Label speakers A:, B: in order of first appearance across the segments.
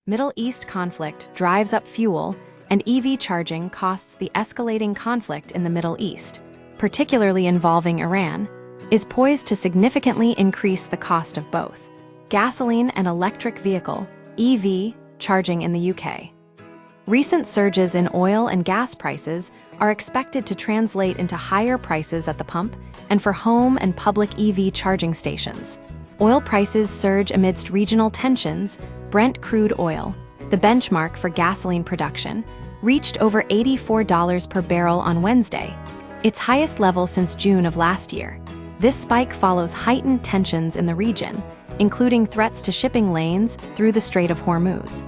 A: Middle East conflict drives up fuel, and EV charging costs. The escalating conflict in the Middle East, particularly involving Iran, is poised to significantly increase the cost of both gasoline and electric vehicle (EV) charging in the UK. Recent surges in oil and gas prices are expected to translate into higher prices at the pump and for home and public EV charging stations. Oil prices surge amidst regional tensions. Brent crude oil, the benchmark for gasoline production, reached over $84 per barrel on Wednesday, its highest level since June of last year. This spike follows heightened tensions in the region, including threats to shipping lanes through the Strait of Hormuz.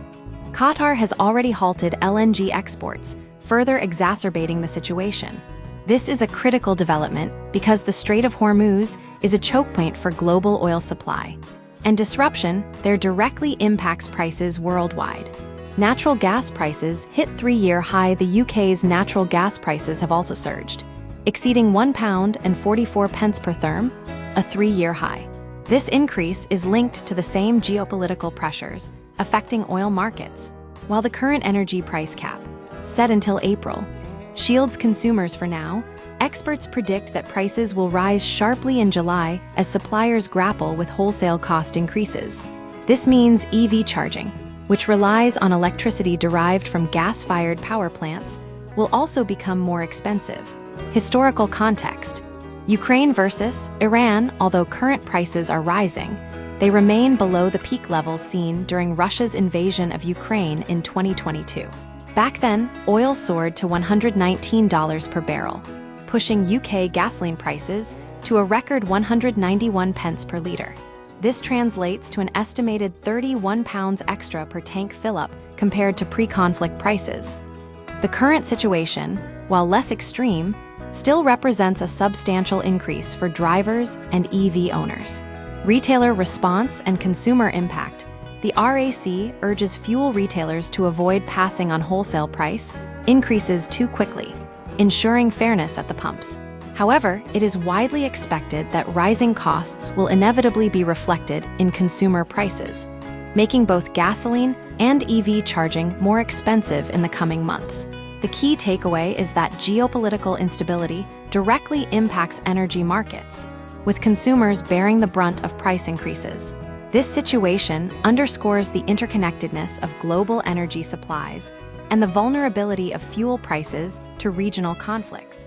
A: Qatar has already halted LNG exports, further exacerbating the situation. This is a critical development because the Strait of Hormuz is a choke point for global oil supply, and disruption there directly impacts prices worldwide. Natural gas prices hit three-year high. The UK's natural gas prices have also surged, exceeding £1.44 per therm, a three-year high. This increase is linked to the same geopolitical pressures affecting oil markets. While the current energy price cap, set until April, shields consumers for now, experts predict that prices will rise sharply in July as suppliers grapple with wholesale cost increases. This means EV charging, which relies on electricity derived from gas-fired power plants, will also become more expensive. Historical context: Ukraine versus Iran. Although current prices are rising, they remain below the peak levels seen during Russia's invasion of Ukraine in 2022. Back then, oil soared to $119 per barrel, pushing UK gasoline prices to a record 191 pence per litre. This translates to an estimated £31 extra per tank fill-up compared to pre-conflict prices. The current situation, while less extreme, still represents a substantial increase for drivers and EV owners. Retailer response and consumer impact: the RAC urges fuel retailers to avoid passing on wholesale price increases too quickly, ensuring fairness at the pumps. However, it is widely expected that rising costs will inevitably be reflected in consumer prices, making both gasoline and EV charging more expensive in the coming months. The key takeaway is that geopolitical instability directly impacts energy markets, with consumers bearing the brunt of price increases. This situation underscores the interconnectedness of global energy supplies and the vulnerability of fuel prices to regional conflicts.